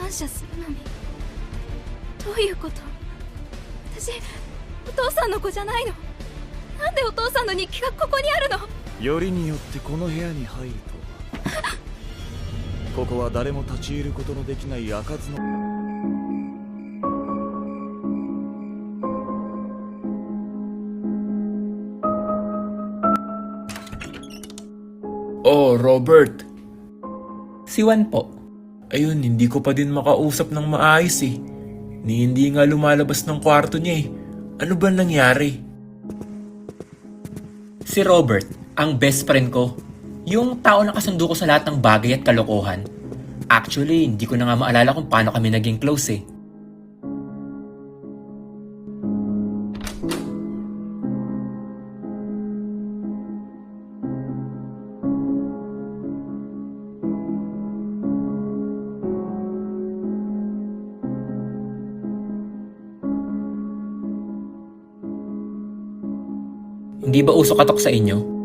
感謝するのにどういうこと？私お父さんの子じゃないの。なんでお父さんの日記がここにあるの？よりによってこの部屋に入るとはここは誰も立ち入ることのできない開かずのOh, Robert. Si Juan po. Ayun, hindi ko pa din makausap ng maayos eh. Ni hindi nga lumalabas ng kwarto niya eh. Ano ba nangyari? Si Robert, ang best friend ko. Yung tao na kasundo ko sa lahat ng bagay at kalokohan. Actually, hindi ko na nga maalala kung paano kami naging close eh. Hindi ba uso katok sa inyo?